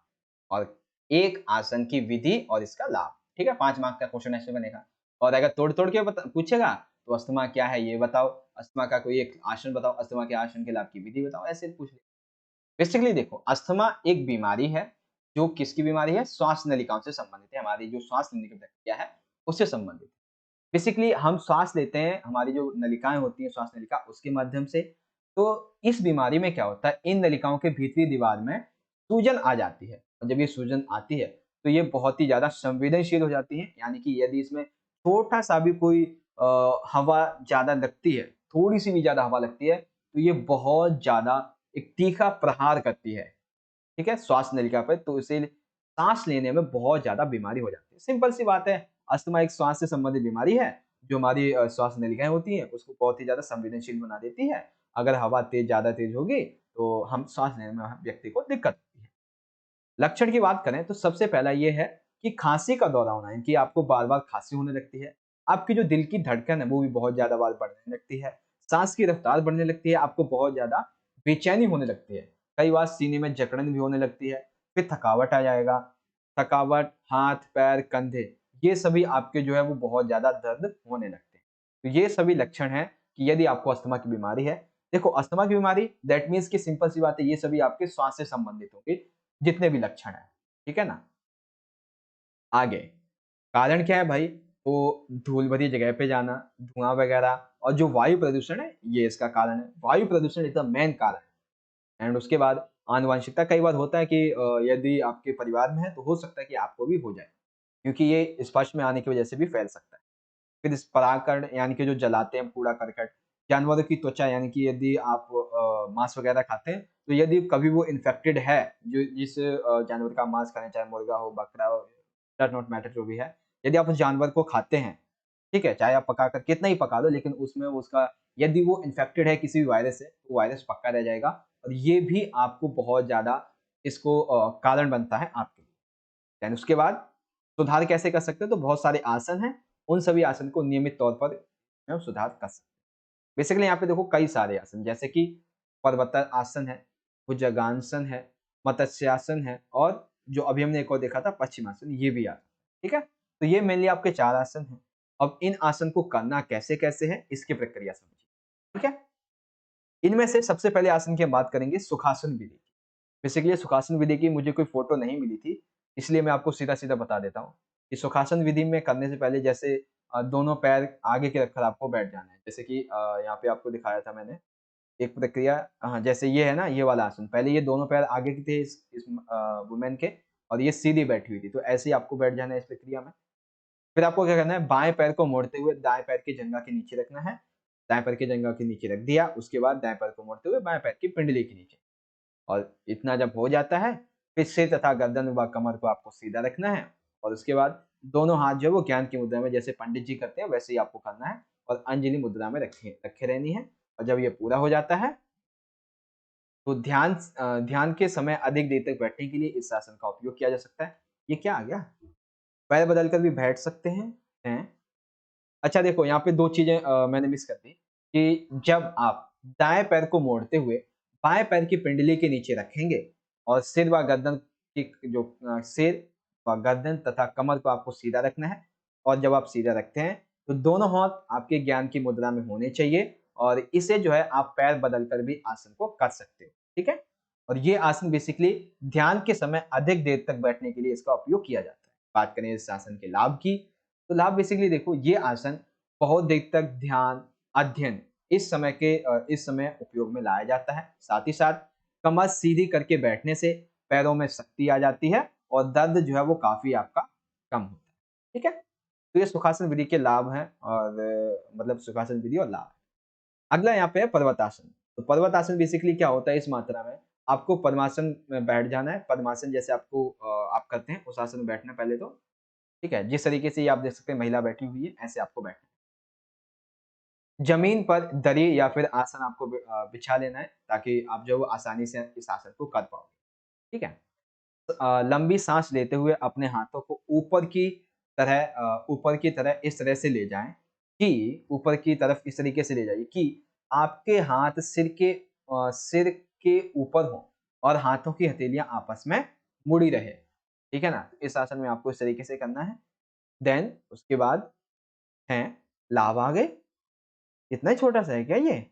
और एक आसन की विधि और इसका लाभ, ठीक है? 5 मार्क का क्वेश्चन ऐसे बनेगा और अगर तोड़-तोड़ के पूछेगा तो अस्थमा क्या है ये बताओ, अस्थमा का कोई एक आसन बताओ, अस्थमा के आसन के लाभ की विधि बताओ, ऐसे पूछ ले। बेसिकली देखो, अस्थमा एक बीमारी है, जो किसकी बीमारी है? श्वास नलिकाओं से संबंधित है, हमारी जो श्वास लेने की प्रक्रिया है, उससे संबंधित। बेसिकली हम श्वास लेते हैं, हमारी जो नलिकाएँ होती हैं, श्वास नलिका उसके माध्यम से। तो इस बीमारी में क्या होता है, इन नलिकाओं के भीतरी दीवार में सूजन आ जाती है और जब ये सूजन आती है, तो ये बहुत ही ज़्यादा संवेदनशील हो जाती है, यानी कि यदि इसमें छोटा-सा भी कोई हवा ज़्यादा लगती है, थोड़ी-सी भी ज़्यादा हवा लगती है, तो ये बहुत ज़्यादा एक तीखा प्रहार करती है, ठीक है? श्वास नलिका पे, तो इसे साँस लेने में बहुत ज़्यादा बीमारी हो जाती है। सिंपल सी बात है, अस्थमा एक श्वास से संबंधित बीमारी है, जो हमारी श्वास नलिकाएँ होती हैं, उसको बहुत ही ज़्यादा संवेदनशील बना देती है। अगर हवा ज़्यादा तेज़ होगी, तो हम सांस लेने में व्यक्ति को दिक्कत होती है। लक्षण की बात करें तो सबसे पहला ये है कि खाँसी का दौरा होना, यानी कि आपको बार-बार खाँसी होने लगती है। आपकी जो दिल की धड़कन है, वो भी बहुत ज़्यादा बार बढ़ने लगती है। साँस की रफ्तार बढ़ने लगती है, आपको बहुत ज़्यादा बेचैनी होने लगती है। कई बार सीने में जकड़न भी होने लगती है, फिर थकावट आ जाएगा। थकावट, हाथ, पैर, कंधे, ये सभी आपके जो है वो बहुत ज़्यादा दर्द होने लगते हैं। तो ये सभी लक्षण हैं कि यदि आपको अस्थमा की बीमारी है। देखो, अस्थमा की बीमारी दैट मीन्स कि सिंपल सी बात है, ये सभी आपके श्वास से संबंधित होंगे, जितने भी लक्षण हैं, ठीक है ना? आगे, कारण क्या है भाई? तो धूल भरी जगह पे जाना, धुआँ वगैरह और जो वायु प्रदूषण है, ये इसका कारण है। वायु प्रदूषण इज़ द मेन कारण है। एंड उसके बाद आनुवंशिकता, कई बार होता है कि यदि आपके परिवार में है, तो हो सकता है कि आपको भी हो जाए, क्योंकि ये स्पर्श में आने की वजह से भी फैल सकता है। फिर इस परागकण, यानी कि जो जलाते हैं कूड़ा-करकट, जानवरों की त्वचा, यानी कि यदि आप मांस वगैरह खाते हैं, तो यदि कभी वो इन्फेक्टेड है, जो जिस जानवर का मांस खा रहे हैं, चाहे मुर्गा हो, बकरा हो, डज़ नॉट मैटर जो भी है, यदि आप उस जानवर को खाते हैं, ठीक है? चाहे आप पकाकर कितना ही पका लो, लेकिन उसमें उसका यदि वो इन्फेक्टेड है किसी भी वायरस से, तो वायरस पक्का रह जाएगा और ये भी आपको बहुत ज़्यादा इसको कारण बनता है आपके लिए। देन उसके बाद सुधार कैसे कर सकते हैं? तो बहुत सारे आसन हैं, उन सभी आसन को नियमित तौर पर हम सुधार कर सकते हैं। बेसिकली यहाँ पे देखो कई सारे आसन, जैसे कि पर्वतासन है, भुजंगासन है, मत्स्यासन है और जो अभी हमने एक और देखा था पश्चिमासन, ये भी आता है, ठीक है? तो ये मेनली आपके 4 आसन हैं। अब इन आसन को करना कैसे-कैसे है, इसकी प्रक्रिया समझिए, ठीक है? इनमें से सबसे पहले आसन की हम बात करेंगे सुखासन विधि की। बेसिकली सुखासन विधि की मुझे कोई फ़ोटो नहीं मिली थी, इसलिए मैं आपको सीधा-सीधा बता देता हूँ कि सुखासन विधि में करने से पहले जैसे दोनों पैर आगे के रखकर आपको बैठ जाना है। जैसे कि यहाँ पे आपको दिखाया था मैंने एक प्रक्रिया, हाँ, जैसे ये है ना, ये वाला आसन, पहले ये दोनों पैर आगे के थे इस वुमन के और ये सीधी बैठी हुई थी, तो ऐसे ही आपको बैठ जाना है इस प्रक्रिया में। फिर आपको क्या करना है, बाएँ पैर को मोड़ते हुए दाएँ पैर की जंघा के नीचे रखना है, दाएँ पैर की जंघा के नीचे रख दिया, उसके बाद दाएँ पैर को मोड़ते हुए बाएँ पैर की पिंडली के नीचे। और इतना जब हो जाता है, फिर सिर तथा गर्दन व कमर को आपको सीधा रखना है और उसके बाद दोनों हाथ जो है वो ज्ञान की मुद्रा में, जैसे पंडित जी करते हैं वैसे ही आपको करना है और अंजलि मुद्रा में रखे रखे रहनी है। और जब ये पूरा हो जाता है, तो ध्यान के समय अधिक देर तक बैठने के लिए इस आसन का उपयोग किया जा सकता है। ये क्या आ गया? पैर बदल कर भी बैठ सकते हैं। अच्छा देखो, यहाँ पे 2 चीज़ें मैंने मिस कर दी कि जब आप दाएँ पैर को मोड़ते हुए बाएँ पैर की पिंडली के नीचे रखेंगे और सिर व गर्दन की जो सिर व गर्दन तथा कमर को आपको सीधा रखना है और जब आप सीधा रखते हैं, तो दोनों हाथ आपके ज्ञान की मुद्रा में होने चाहिए और इसे जो है आप पैर बदल कर भी आसन को कर सकते हो, ठीक है? और ये आसन बेसिकली ध्यान के समय अधिक देर तक बैठने के लिए इसका उपयोग किया जाता है। बात करें इस आसन के लाभ की, तो लाभ बेसिकली देखो, ये आसन बहुत देर तक ध्यान, अध्ययन इस समय उपयोग में लाया जाता है। साथ ही साथ कमर सीधी करके बैठने से पैरों में शक्ति आ जाती है और दर्द जो है वो काफ़ी आपका कम होता है। ठीक है? तो ये सुखासन विधि के लाभ हैं और मतलब सुखासन विधि और लाभ। अगला यहाँ पे है पर्वतासन। तो पर्वतासन बेसिकली क्या होता है इस मात्रा में, आपको पद्मासन में बैठ जाना है। पद्मासन जैसे आपको आप करते हैं उस आसन में बैठना है पहले तो। ठीक है? जिस तरीके से ये आप देख सकते हैं महिला बैठी हुई है, ऐसे आपको बैठना है। जमीन पर दरी या फिर आसन आपको बिछा लेना है ताकि आप जो है वो आसानी से इस आसन को कर पाओ। ठीक है। लंबी सांस लेते हुए अपने हाथों को ऊपर की तरह इस तरह से ले जाएं कि ऊपर की तरफ इस तरीके से ले जाइए कि आपके हाथ सिर के ऊपर हो और हाथों की हथेलियां आपस में मुड़ी रहे। ठीक है ना? इस आसन में आपको इस तरीके से करना है। देन उसके बाद है लाभ आ गए। इतना ही छोटा सा है क्या ये?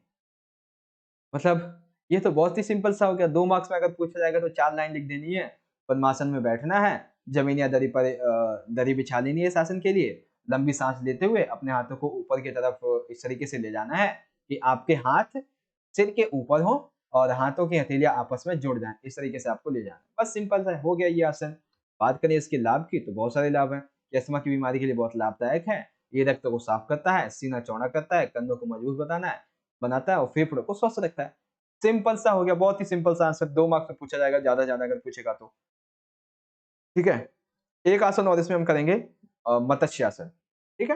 मतलब ये तो बहुत ही सिंपल सा हो गया। 2 मार्क्स में अगर पूछा जाएगा तो 4 लाइन लिख देनी है। पद्मासन में बैठना है, ज़मीन या दरी पर दरी बिछा लेनी है इस आसन के लिए। लंबी साँस लेते हुए अपने हाथों को ऊपर की तरफ इस तरीके से ले जाना है कि आपके हाथ सिर के ऊपर हों और हाथों की हथेलियाँ आपस में जुड़ जाएँ। इस तरीके से आपको ले जाना है। बस सिंपल सा हो गया ये आसन। बात करें इसके लाभ की तो बहुत सारे लाभ हैं। अस्थमा की बीमारी के लिए बहुत लाभदायक है। ये रक्त को साफ करता है, सीना चौड़ा करता है, कंधों को मजबूत बनाता है और फेफड़ों को स्वस्थ रखता है। सिंपल सा हो गया, बहुत ही सिंपल सा आंसर 2 मार्क्स में पूछा जाएगा ज़्यादा से ज़्यादा अगर पूछेगा तो। ठीक है? एक आसन और इसमें हम करेंगे मत्स्य आसन। ठीक है?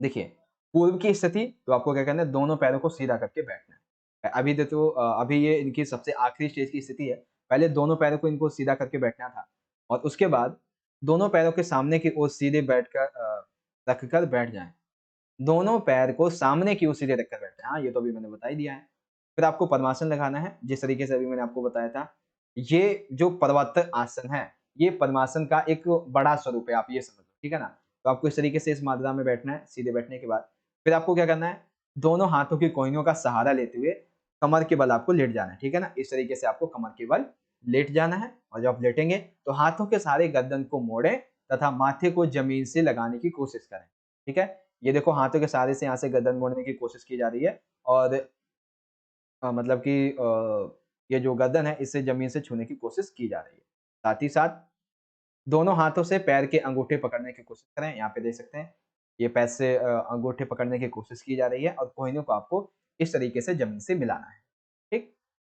देखिए, पूर्व की स्थिति तो आपको क्या करना है दोनों पैरों को सीधा करके बैठना है। अभी ये इनकी सबसे आखिरी स्टेज की स्थिति है। पहले दोनों पैरों को इनको सीधा करके बैठना था और उसके बाद दोनों पैरों के सामने की ओर सीधे रखकर बैठ जाएँ। दोनों पैर को सामने की ओर सीधे रखकर बैठना है। हाँ, ये तो अभी मैंने बता ही दिया है। फिर आपको पद्मासन लगाना है, जिस तरीके से अभी मैंने आपको बताया था। ये जो प्रवर्तक आसन है, ये पद्मासन का एक बड़ा स्वरूप है, आप ये समझ लो, ठीक है ना? तो आपको इस तरीके से इस मात्रा में बैठना है, सीधे बैठने के बाद। फिर आपको क्या करना है, दोनों हाथों की कोहनियों का सहारा लेते हुए कमर के बल आपको लेट जाना है, ठीक है ना? इस तरीके से आपको कमर के बल लेट जाना है और जब आप लेटेंगे, तो हाथों के सहारे गर्दन को मोड़ें तथा माथे को ज़मीन से लगाने की कोशिश करें, ठीक है? ये देखो हाथों के सहारे से यहाँ से गर्दन मोड़ने की कोशिश की जा रही है और मतलब कि ये जो गर्दन है इसे ज़मीन से छूने की कोशिश की जा रही है। साथ ही साथ दोनों हाथों से पैर के अंगूठे पकड़ने की कोशिश करें, यहाँ पे देख सकते हैं। ये पैर से अंगूठे पकड़ने की कोशिश की जा रही है और कोहनियों को आपको इस तरीके से ज़मीन से मिलाना है। ठीक?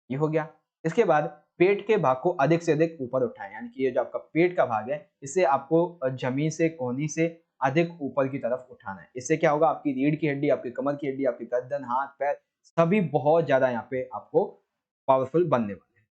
ये हो गया। इसके बाद पेट के भाग को अधिक से अधिक ऊपर उठाएँ, यानी कि ये जो आपका पेट का भाग है, इसे आपको ज़मीन से कोहनी से अधिक ऊपर की तरफ उठाना है। इससे क्या होगा आपकी रीढ़ की हड्डी, आपकी कमर की हड्डी, आपकी गर्दन, हाथ, पैर सभी बहुत ज़्यादा यहाँ पे आपको पावरफुल बनने वाले हैं।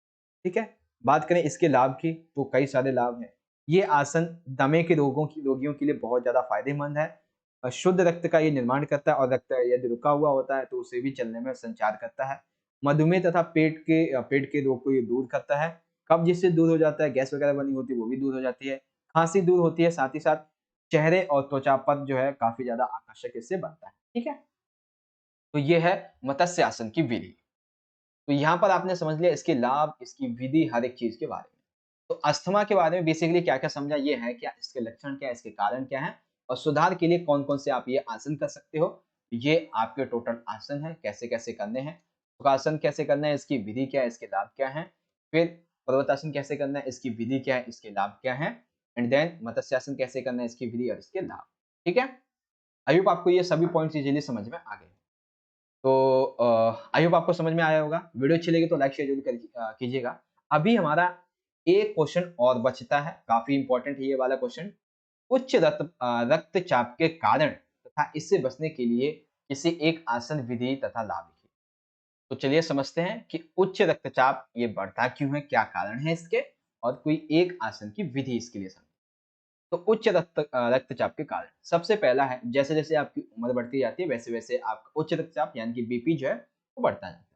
ठीक है? बात करें इसके लाभ की तो कई सारे लाभ हैं। ये आसन दमे के रोगियों के लिए बहुत ज़्यादा फ़ायदेमंद है। शुद्ध रक्त का ये निर्माण करता है और रक्त यदि रुका हुआ होता है तो उसे भी चलने में संचार करता है। मधुमेह तथा पेट के रोग को ये दूर करता है। कब्ज़ इससे दूर हो जाता है, गैस वगैरह बनी होती है वो भी दूर हो जाती है। खाँसी दूर होती है, साथ ही साथ चेहरे और त्वचा पर जो है काफ़ी ज़्यादा आकर्षक इससे बनता है। ठीक है? तो ये है मत्स्य आसन की विधि। तो यहाँ पर आपने समझ लिया इसके लाभ, इसकी विधि, हर एक चीज़ के बारे में। तो अस्थमा के बारे में बेसिकली क्या-क्या समझा ये है, क्या इसके लक्षण क्या है, इसके कारण क्या हैं और सुधार के लिए कौन-कौन से आप ये आसन कर सकते हो। ये आपके टोटल आसन हैं, कैसे-कैसे करने हैं। सुखासन कैसे करना है, इसकी विधि क्या है, इसके लाभ क्या हैं। फिर पर्वतासन कैसे करना है, इसकी विधि क्या है, इसके लाभ क्या हैं। एंड देन मत्स्यासन कैसे करना है, इसकी विधि और इसके लाभ। ठीक है? आई होप आपको ये सभी पॉइंट्स इज़िली समझ में आ गए। तो आई होप आपको समझ में आया होगा। वीडियो अच्छी लगी तो लाइक शेयर ज़रूर कीजिएगा। अभी हमारा एक क्वेश्चन और बचता है, काफ़ी इम्पोर्टेंट है ये वाला क्वेश्चन। रक्तचाप के कारण तथा इससे बचने के लिए किसी एक आसन, विधि तथा लाभ लिखिए। तो चलिए समझते हैं कि उच्च रक्तचाप ये बढ़ता क्यों है, क्या कारण है इसके और कोई एक आसन की विधि इसके लिए समझें। तो रक्तचाप के कारण सबसे पहला है जैसे-जैसे आपकी उम्र बढ़ती जाती है वैसे-वैसे आपका उच्च रक्तचाप यानी कि बीपी जो है वो बढ़ता जाता है।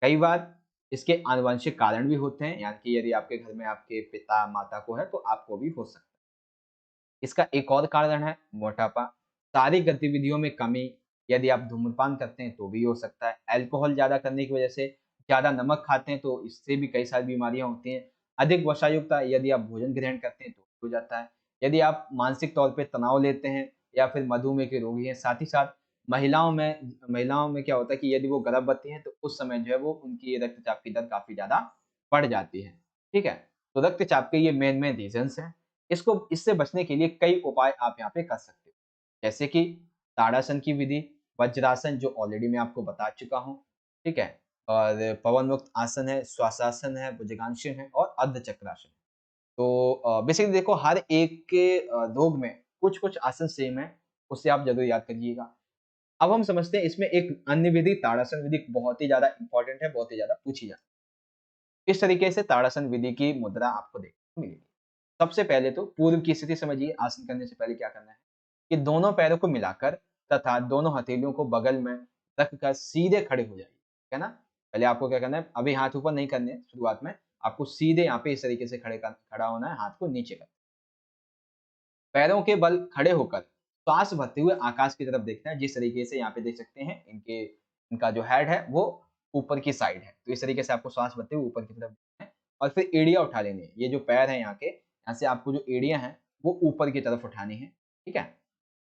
कई बार इसके आनुवंशिक कारण भी होते हैं यानी कि यदि आपके घर में आपके पिता-माता को है तो आपको भी हो सकता है। इसका एक और कारण है मोटापा, शारीरिक गतिविधियों में कमी, यदि आप धूम्रपान करते हैं तो भी हो सकता है। अल्कोहल ज़्यादा करने की वजह से, ज़्यादा नमक खाते हैं तो इससे भी कई सारी बीमारियाँ होती हैं। अधिक वसायुक्त यदि आप भोजन ग्रहण करते हैं तो हो जाता है। यदि आप मानसिक तौर पे तनाव लेते हैं या फिर मधुमेह के रोगी हैं, साथ ही साथ महिलाओं में क्या होता है कि यदि वो गर्भवती हैं तो उस समय जो है वो उनकी रक्तचाप की दर काफ़ी ज़्यादा बढ़ जाती है। ठीक है? तो रक्तचाप के ये मेन रीज़न्स हैं। इससे बचने के लिए कई उपाय आप यहाँ पे कर सकते हो। जैसे कि ताड़ासन की विधि, वज्रासन जो ऑलरेडी मैं आपको बता चुका हूँ, ठीक है? और पवन मुक्त आसन है, श्वासासन है, भुजंगासन है और अर्धचक्रासन। तो बेसिकली देखो हर एक के रोग में कुछ-कुछ आसन सेम है, उसे आप ज़रूर याद करिएगा। अब हम समझते हैं इसमें एक अन्य विधि ताड़ासन विधि बहुत ही ज़्यादा इम्पोर्टेंट है, बहुत ही ज़्यादा पूछी जाती है। इस तरीके से ताड़ासन विधि की मुद्रा आपको देखने को मिलेगी। सबसे पहले तो पूर्व की स्थिति समझिए, आसन करने से पहले क्या करना है कि दोनों पैरों को मिलाकर तथा दोनों हथेलियों को बगल में रखकर सीधे खड़े हो जाइए, है ना? पहले आपको क्या करना है, अभी हाथ ऊपर नहीं करने हैं शुरुआत में, आपको सीधे यहाँ पे इस तरीके से खड़ा होना है, हाथ को नीचे कर पैरों के बल खड़े होकर श्वास भरते हुए आकाश की तरफ देखना है। जिस तरीके से यहाँ पे देख सकते हैं, इनका जो हेड है वो ऊपर की साइड है। तो इस तरीके से आपको श्वास भरते हुए ऊपर की तरफ देखना है और फिर एड़ियाँ उठा लेनी है। ये जो पैर है यहाँ के, यहाँ से आपको जो एड़ियाँ हैं वो ऊपर की तरफ उठानी है, ठीक है?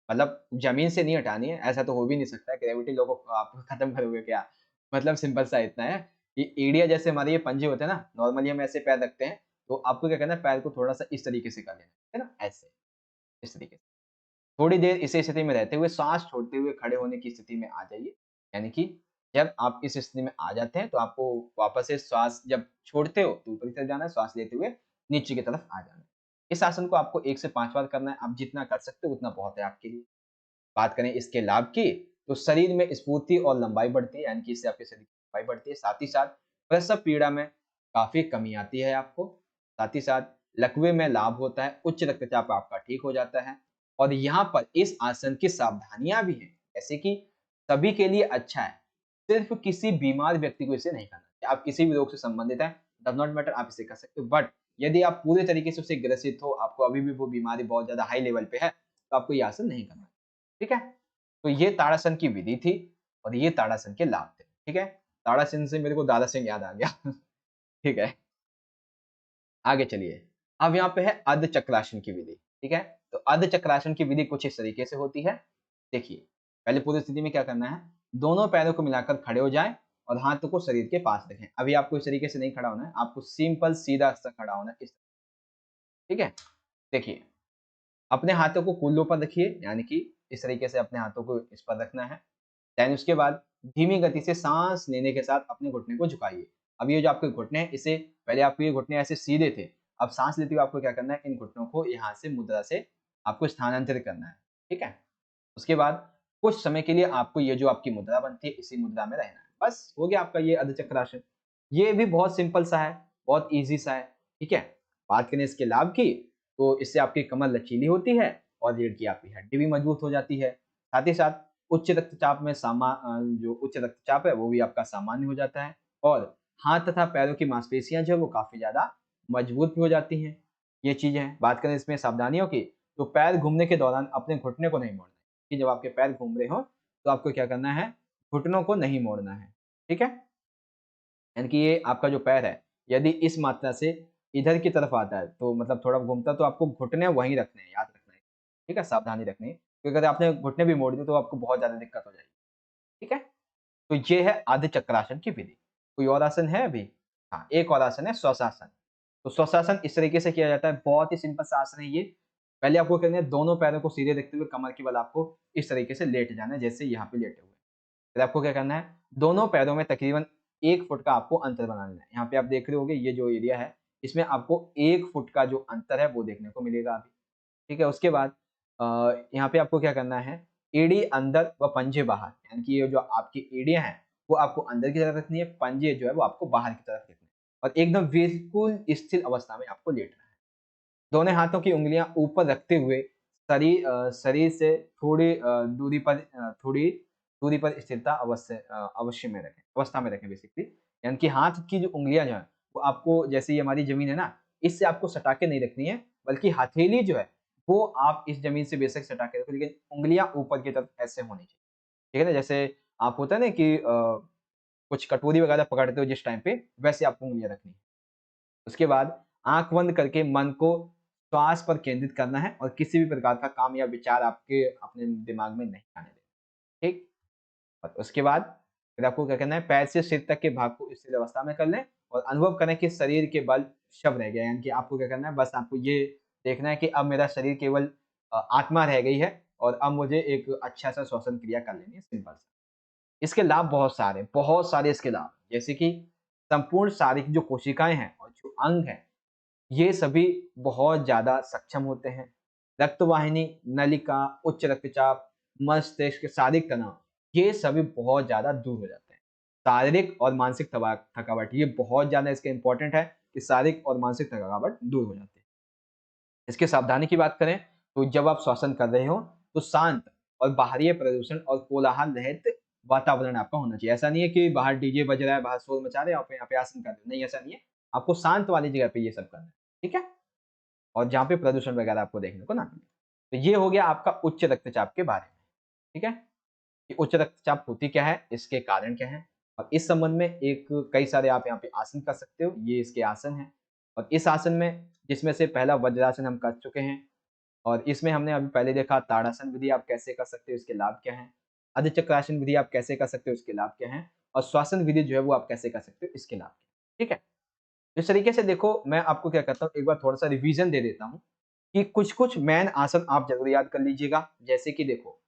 मतलब ज़मीन से नहीं हटानी है, ऐसा तो हो भी नहीं सकता है, ग्रेविटी लॉ को आप खत्म करोगे क्या? मतलब सिंपल सा इतना है कि एड़ियाँ जैसे हमारे ये पंजे होते हैं ना, नॉर्मली हम ऐसे पैर रखते हैं, तो आपको क्या करना है, पैर को थोड़ा-सा इस तरीके से कर लेना है ना? ऐसे, इस तरीके से। थोड़ी देर इस स्थिति में रहते हुए साँस छोड़ते हुए खड़े होने की स्थिति में आ जाइए। यानी कि जब आप इस स्थिति में आ जाते हैं, तो आपको वापस से श्वास जब छोड़ते हो, तो ऊपर की तरफ जाना है, श्वास लेते हुए नीचे की तरफ आ जाना है। इस आसन को आपको 1 से 5 बार करना है, आप जितना कर सकते हो उतना बहुत है आपके लिए। बात करें इसके लाभ की, तो शरीर में स्फूर्ति और लंबाई बढ़ती है, यानी कि इससे आपके शरीर की लंबाई बढ़ती है। साथ ही साथ प्रसव पीड़ा में काफ़ी कमी आती है आपको। साथ ही साथ लकवे में लाभ होता है, उच्च रक्तचाप आपका ठीक हो जाता है और यहाँ पर इस आसन की सावधानियाँ भी हैं, जैसे कि सभी के लिए अच्छा है, सिर्फ़ किसी बीमार व्यक्ति को इसे नहीं करना चाहिए। आप किसी भी रोग से संबंधित हैं, डज़ नॉट मैटर, आप इसे कर सकते हो। बट यदि आप पूरे तरीके से उससे ग्रसित हो, आपको अभी भी वो बीमारी बहुत ज़्यादा हाई लेवल पे है, तो आपको ये आसन नहीं करना। ठीक है? तो ये ताड़ासन की विधि थी और ये ताड़ासन के लाभ थे। ठीक है? ताड़ासन से मेरे को दारा सिंह याद आ गया। ठीक है? आगे चलिए। अब यहाँ पे है अर्ध चक्रासन की विधि। ठीक है? तो अर्ध चक्रासन की विधि कुछ इस तरीके से होती है। देखिए, पहले पूरी स्थिति में क्या करना है, दोनों पैरों को मिलाकर खड़े हो जाएँ और हाथों को शरीर के पास रखें। अभी आपको इस तरीके से नहीं खड़ा होना है, आपको सिंपल सीधा-सा खड़ा होना है इस ठीक है? देखिए, अपने हाथों को कूल्हों पर रखिए, यानी कि इस तरीके से अपने हाथों को इस पर रखना है। देन उसके बाद धीमी गति से साँस लेने के साथ अपने घुटने को झुकाइए। अब ये जो आपके घुटने हैं, इसे पहले आपके ये घुटने ऐसे सीधे थे, अब साँस लेते हुए आपको क्या करना है, इन घुटनों को यहाँ से मुद्रा से आपको स्थानांतरित करना है, ठीक है? उसके बाद कुछ समय के लिए आपको ये जो आपकी मुद्रा बनती है, इसी मुद्रा में रहना है। बस हो गया आपका ये अर्धचक्रासन। ये भी बहुत सिंपल सा है, बहुत ईज़ी सा है, ठीक है? बात करें इसके लाभ की, तो इससे आपकी कमर लचीली होती है और रीढ़ की आपकी हड्डी भी मजबूत हो जाती है। साथ ही साथ उच्च रक्तचाप में जो उच्च रक्तचाप है, वो भी आपका सामान्य हो जाता है और हाथ तथा पैरों की मांसपेशियाँ जो है, वो काफ़ी ज़्यादा मजबूत भी हो जाती हैं। ये चीज़ें हैं। बात करें इसमें सावधानियों की, तो पैर घूमने के दौरान अपने घुटने को नहीं मोड़ना है, कि जब आपके पैर घूम रहे हों, तो आपको क्या करना है, घुटनों को नहीं मोड़ना है। ठीक है? यानी कि ये आपका जो पैर है, यदि इस मात्रा से इधर की तरफ आता है, तो मतलब थोड़ा घूमता है, तो आपको घुटने वहीं रखने हैं, याद रखना है। ठीक है? सावधानी रखनी है, क्योंकि अगर आपने घुटने भी मोड़ दिए, तो आपको बहुत ज़्यादा दिक्कत हो जाएगी। ठीक है? तो ये है आधि चक्रासन की विधि। कोई और आसन है अभी? हाँ, एक और आसन है स्वसासन। तो स्वसासन इस तरीके से किया जाता है, बहुत ही सिंपल सा आसन है ये। पहले आपको करना है, दोनों पैरों को सीधे रखते हुए कमर के बल आपको इस तरीके से लेट जाना है, जैसे यहाँ पे लेटे हुए हैं। फिर आपको क्या करना है, दोनों पैरों में तकरीबन 1 फुट का आपको अंतर बना लेना है। यहाँ पे आप देख रहे होंगे, ये जो एरिया है, इसमें आपको 1 फुट का जो अंतर है, वो देखने को मिलेगा अभी। ठीक है? उसके बाद यहाँ पे आपको क्या करना है, एड़ी अंदर व पंजे बाहर, यानी कि ये जो आपकी एड़ियाँ हैं, वो आपको अंदर की तरफ रखनी है, पंजे जो है वो आपको बाहर की तरफ रखने हैं और एकदम बिल्कुल स्थिर अवस्था में आपको लेटना है। दोनों हाथों की उँगलियाँ ऊपर रखते हुए शरीर से थोड़ी दूरी पर स्थिरता अवस्था में रखें बेसिकली। यानी कि हाथ की जो उँगलियाँ जो हैं, वो आपको, जैसे ये हमारी ज़मीन है ना, इससे आपको सटा के नहीं रखनी है, बल्कि हथेली जो है, वो आप इस ज़मीन से बेशक सटा के रखो, लेकिन उँगलियाँ ऊपर की तरफ ऐसे होनी चाहिए। ठीक है ना? जैसे आप होता है ना कि कुछ कटोरी वगैरह पकड़ते हो जिस टाइम पे, वैसे आपको उँगलियाँ रखनी है। उसके बाद आँख बंद करके मन को श्वास पर केंद्रित करना है और किसी भी प्रकार का काम या विचार आपके अपने दिमाग में नहीं आने देना, ठीक? और उसके बाद फिर आपको क्या करना है, पैर से सिर तक के भाग को स्थिर अवस्था में कर लें और अनुभव करें कि शरीर के बल शव रह गया है। यानी कि आपको क्या करना है, बस आपको ये देखना है कि अब मेरा शरीर केवल आत्मा रह गई है और अब मुझे एक अच्छा-सा श्वसन क्रिया कर लेनी है, सिंपल सा। इसके लाभ बहुत सारे इसके लाभ, जैसे कि संपूर्ण शारीरिक जो कोशिकाएँ हैं और जो अंग हैं, ये सभी बहुत ज़्यादा सक्षम होते हैं। रक्तवाहिनी, नलिका, उच्च रक्तचाप, मस्तिष्क, शारीरिक तनाव, ये सभी बहुत ज़्यादा दूर हो जाते हैं। शारीरिक और मानसिक थकावट, ये बहुत ज्यादा इसके इंपॉर्टेंट है कि शारीरिक और मानसिक थकावट दूर हो जाती है। इसके सावधानी की बात करें तो जब आप श्वसन कर रहे हो तो शांत और बाहरी प्रदूषण और कोलाहल रहित वातावरण आपका होना चाहिए। ऐसा नहीं है कि बाहर डीजे बज रहा है, बाहर शोर मचा रहे हैं, आप यहाँ पे आसन कर रहे हो, नहीं ऐसा नहीं है। आपको शांत वाली जगह पे ये सब करना है, ठीक है? और जहाँ पे प्रदूषण वगैरह आपको देखने को ना मिले। तो ये हो गया आपका उच्च रक्तचाप के बारे में, ठीक है? कि उच्च रक्तचाप होती क्या है, इसके कारण क्या है, और इस संबंध में एक कई सारे आप यहाँ पे आसन कर सकते हो, ये इसके आसन हैं। और इस आसन में जिसमें से पहला वज्रासन हम कर चुके हैं, और इसमें हमने अभी पहले देखा ताड़ासन विधि आप कैसे कर सकते हो, इसके लाभ क्या हैं। अर्ध चक्रासन विधि आप कैसे कर सकते हो, इसके लाभ क्या हैं, और श्वासन विधि जो है वो आप कैसे कर सकते हो, इसके लाभ क्या हैं, ठीक है? इस तरीके से देखो मैं आपको क्या करता हूँ, एक बार थोड़ा-सा रिवीजन दे देता हूँ कि कुछ-कुछ मेन आसन आप ज़रूर याद कर लीजिएगा। जैसे कि देखो,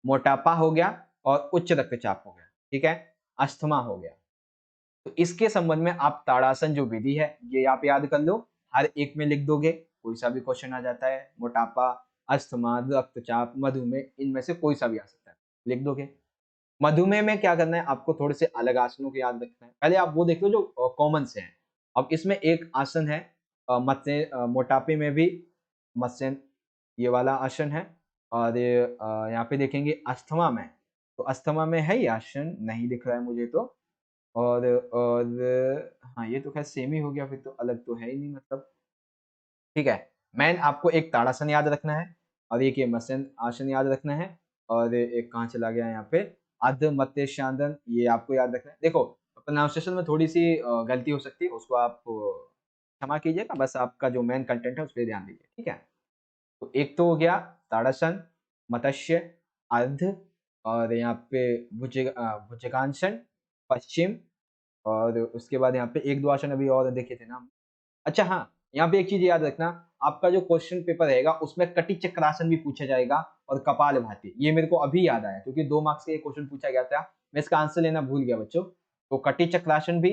मोटापा हो गया और उच्च रक्तचाप हो गया, ठीक है? अस्थमा हो गया। तो इसके संबंध में आप ताड़ासन जो विधि है, ये आप याद कर लो, हर एक में लिख दोगे, कोई सा भी क्वेश्चन आ जाता है, मोटापा, अस्थमा, रक्तचाप, मधुमेह, इनमें से कोई सा भी आ सकता है, लिख दोगे। मधुमेह में क्या करना है, आपको थोड़े से अलग आसनों को याद रखना है। पहले आप वो देख लो जो कॉमन से हैं। अब इसमें एक आसन है मोटापे में भी मत्स्य, ये वाला आसन है। और यहाँ पे देखेंगे अस्थमा में, तो अस्थमा में है ये आसन, नहीं दिख रहा है मुझे तो। और हाँ, ये तो खैर सेम ही हो गया, फिर तो अलग तो है ही नहीं मतलब, ठीक है। मेन आपको एक ताड़ासन याद रखना है, और एक ये मत्स्य आसन याद रखना है, और एक कहाँ चला गया यहाँ पे, अर्ध मत्स्यांदन, ये आपको याद रखना है। देखो प्रोनाउंसिएशन में थोड़ी-सी गलती हो सकती है, उसको आप क्षमा कीजिएगा, बस आपका जो मेन कंटेंट है उस पे ध्यान दीजिए, ठीक है? तो एक तो हो गया ताड़ासन, मत्स्य, अर्ध, और यहाँ पे भुजंगासन, पश्चिम, और उसके बाद यहाँ पे 1-2 आसन अभी और देखे थे ना। अच्छा हाँ, यहाँ पे एक चीज़ याद रखना, आपका जो क्वेश्चन पेपर रहेगा उसमें कटी चक्रासन भी पूछा जाएगा और कपालभाति। ये मेरे को अभी याद आया क्योंकि 2 मार्क्स का ये क्वेश्चन पूछा गया था। मैं इसका आंसर लेना भूल गया बच्चों। तो कटी चक्रासन भी,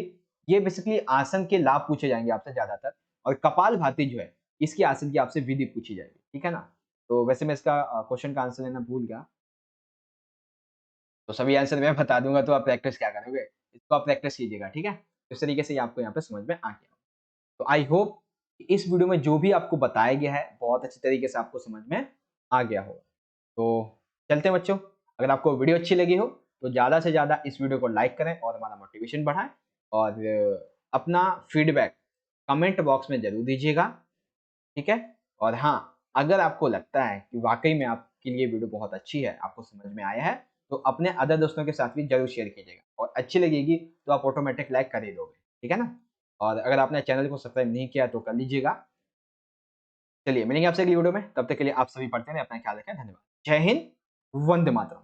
ये बेसिकली आसन के लाभ पूछे जाएंगे आपसे ज्यादातर, और कपालभाति जो है, इसकी आसन की आपसे विधि पूछी जाएगी, ठीक है ना? तो वैसे मैं इसका क्वेश्चन का आंसर लेना भूल गया। तो सभी आंसर मैं बता दूंगा तो आप प्रैक्टिस क्या करोगे? इसको आप प्रैक्टिस कीजिएगा, ठीक है? इस तरीके से ये आपको यहाँ पे समझ में आ गया। तो आई होप इस वीडियो में जो भी आपको बताया गया है बहुत अच्छी तरीके से आपको समझ में आ गया होगा। तो चलते हैं बच्चों, अगर आपको वीडियो अच्छी लगी हो तो ज़्यादा से ज़्यादा इस वीडियो को लाइक करें और हमारा मोटिवेशन बढ़ाएं, और अपना फीडबैक कमेंट बॉक्स में ज़रूर दीजिएगा, ठीक है? और हाँ, अगर आपको लगता है कि वाक़ई में आपके लिए वीडियो बहुत अच्छी है, आपको समझ में आया है, तो अपने अदर दोस्तों के साथ भी ज़रूर शेयर कीजिएगा, और अच्छी लगेगी तो आप ऑटोमेटिक लाइक कर ही दोगे, ठीक है ना? और अगर आपने चैनल को सब्सक्राइब नहीं किया तो कर लीजिएगा। चलिए मिलेंगे आपसे अगली वीडियो में, तब तक के लिए आप सभी पढ़ते रहें, अपना ख्याल रखें, धन्यवाद। जय हिंद, वंदे मातरम।